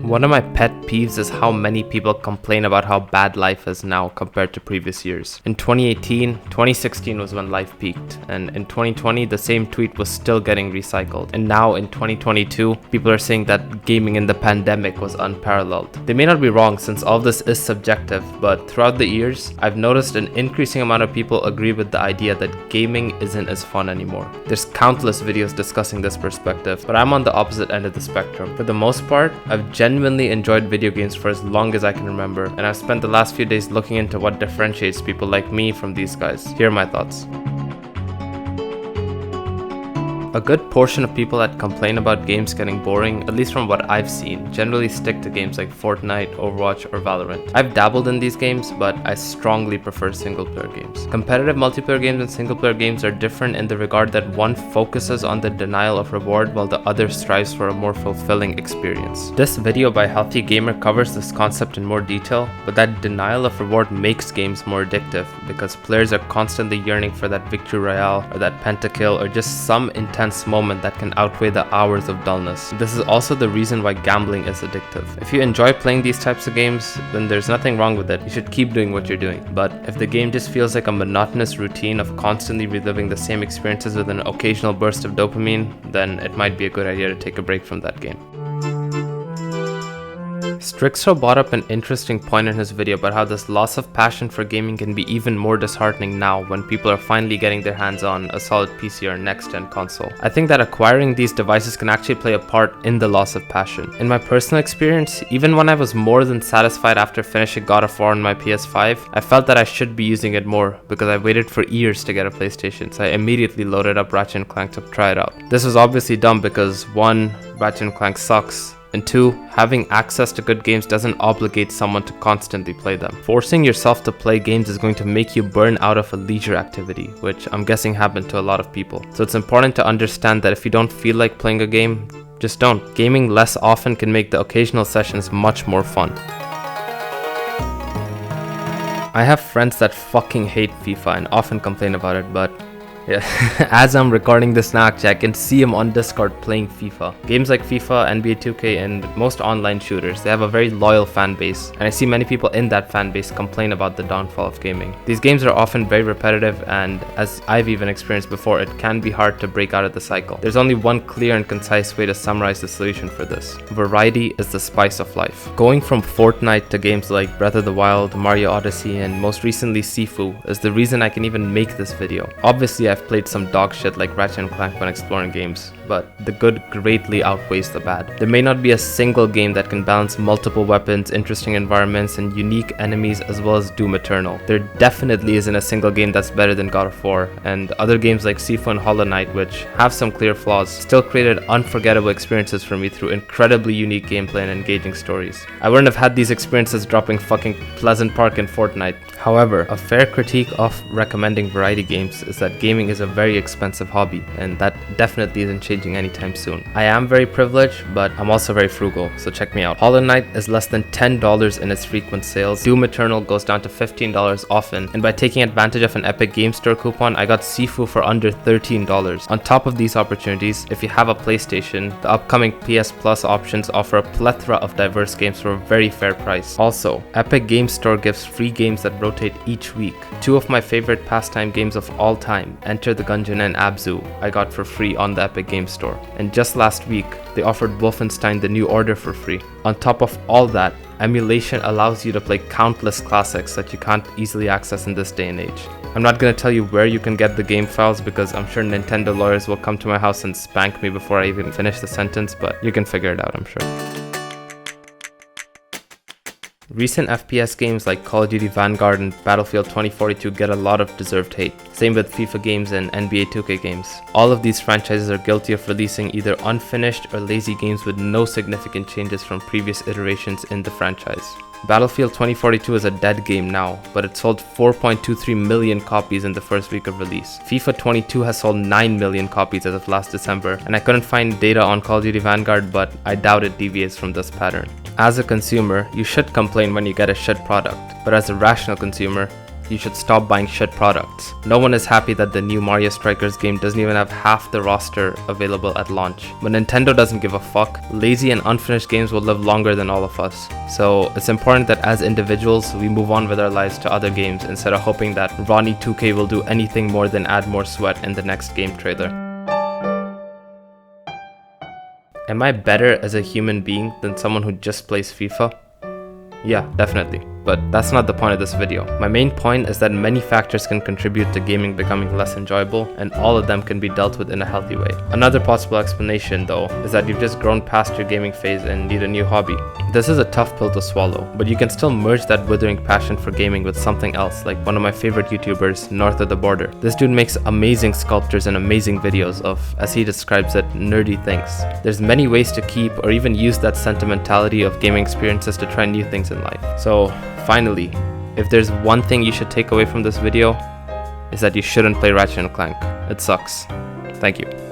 One of my pet peeves is how many people complain about how bad life is now compared to previous years. In 2018, 2016 was when life peaked, and in 2020 the same tweet was still getting recycled. And now in 2022, people are saying that gaming in the pandemic was unparalleled. They may not be wrong since all this is subjective, but throughout the years, I've noticed an increasing amount of people agree with the idea that gaming isn't as fun anymore. There's countless videos discussing this perspective, but I'm on the opposite end of the spectrum. For the most part, I've genuinely enjoyed video games for as long as I can remember, and I've spent the last few days looking into what differentiates people like me from these guys. Here are my thoughts. A good portion of people that complain about games getting boring, at least from what I've seen, generally stick to games like Fortnite, Overwatch, or Valorant. I've dabbled in these games, but I strongly prefer single-player games. Competitive multiplayer games and single-player games are different in the regard that one focuses on the denial of reward while the other strives for a more fulfilling experience. This video by Healthy Gamer covers this concept in more detail, but that denial of reward makes games more addictive because players are constantly yearning for that victory royale or that pentakill or just some intense moment that can outweigh the hours of dullness. This is also the reason why gambling is addictive. If you enjoy playing these types of games, then there's nothing wrong with it. You should keep doing what you're doing. But if the game just feels like a monotonous routine of constantly reliving the same experiences with an occasional burst of dopamine, then it might be a good idea to take a break from that game. Strixo brought up an interesting point in his video about how this loss of passion for gaming can be even more disheartening now when people are finally getting their hands on a solid PC or next-gen console. I think that acquiring these devices can actually play a part in the loss of passion. In my personal experience, even when I was more than satisfied after finishing God of War on my PS5, I felt that I should be using it more because I waited for years to get a PlayStation, so I immediately loaded up Ratchet & Clank to try it out. This was obviously dumb because 1. Ratchet & Clank sucks, and 2. Having access to good games doesn't obligate someone to constantly play them. Forcing yourself to play games is going to make you burn out of a leisure activity, which I'm guessing happened to a lot of people. So it's important to understand that if you don't feel like playing a game, just don't. Gaming less often can make the occasional sessions much more fun. I have friends that fucking hate FIFA and often complain about it, but yeah, as I'm recording this now, actually, I can see him on Discord playing FIFA. Games like FIFA, NBA 2K, and most online shooters, they have a very loyal fan base, and I see many people in that fan base complain about the downfall of gaming. These games are often very repetitive, and as I've even experienced before, it can be hard to break out of the cycle. There's only one clear and concise way to summarize the solution for this. Variety is the spice of life. Going from Fortnite to games like Breath of the Wild, Mario Odyssey, and most recently Sifu is the reason I can even make this video. Obviously, I've played some dog shit like Ratchet & Clank when exploring games, but the good greatly outweighs the bad. There may not be a single game that can balance multiple weapons, interesting environments, and unique enemies as well as Doom Eternal. There definitely isn't a single game that's better than God of War, and other games like Sifu and Hollow Knight, which have some clear flaws, still created unforgettable experiences for me through incredibly unique gameplay and engaging stories. I wouldn't have had these experiences dropping fucking Pleasant Park in Fortnite. However, a fair critique of recommending variety games is that gaming is a very expensive hobby, and that definitely isn't changing anytime soon. I am very privileged, but I'm also very frugal, so check me out. Hollow Knight is less than $10 in its frequent sales. Doom Eternal goes down to $15 often, and by taking advantage of an Epic Game Store coupon, I got Sifu for under $13. On top of these opportunities, if you have a PlayStation, the upcoming PS Plus options offer a plethora of diverse games for a very fair price. Also, Epic Game Store gives free games that rotate each week. 2 of my favorite pastime games of all time, Enter the Gungeon and Abzu, I got for free on the Epic Game Store. And just last week, they offered Wolfenstein: The New Order for free. On top of all that, emulation allows you to play countless classics that you can't easily access in this day and age. I'm not going to tell you where you can get the game files because I'm sure Nintendo lawyers will come to my house and spank me before I even finish the sentence, but you can figure it out, I'm sure. Recent FPS games like Call of Duty Vanguard and Battlefield 2042 get a lot of deserved hate. Same with FIFA games and NBA 2K games. All of these franchises are guilty of releasing either unfinished or lazy games with no significant changes from previous iterations in the franchise. Battlefield 2042 is a dead game now, but it sold 4.23 million copies in the first week of release. FIFA 22 has sold 9 million copies as of last December, and I couldn't find data on Call of Duty Vanguard, but I doubt it deviates from this pattern. As a consumer, you should complain when you get a shit product, but as a rational consumer, you should stop buying shit products. No one is happy that the new Mario Strikers game doesn't even have half the roster available at launch. But Nintendo doesn't give a fuck. Lazy and unfinished games will live longer than all of us. So it's important that as individuals, we move on with our lives to other games instead of hoping that Ronnie 2K will do anything more than add more sweat in the next game trailer. Am I better as a human being than someone who just plays FIFA? Yeah, definitely. But that's not the point of this video. My main point is that many factors can contribute to gaming becoming less enjoyable, and all of them can be dealt with in a healthy way. Another possible explanation, though, is that you've just grown past your gaming phase and need a new hobby. This is a tough pill to swallow, but you can still merge that withering passion for gaming with something else, like one of my favorite YouTubers, North of the Border. This dude makes amazing sculptures and amazing videos of, as he describes it, nerdy things. There's many ways to keep or even use that sentimentality of gaming experiences to try new things in life. So, finally, if there's one thing you should take away from this video, is that you shouldn't play Ratchet & Clank. It sucks. Thank you.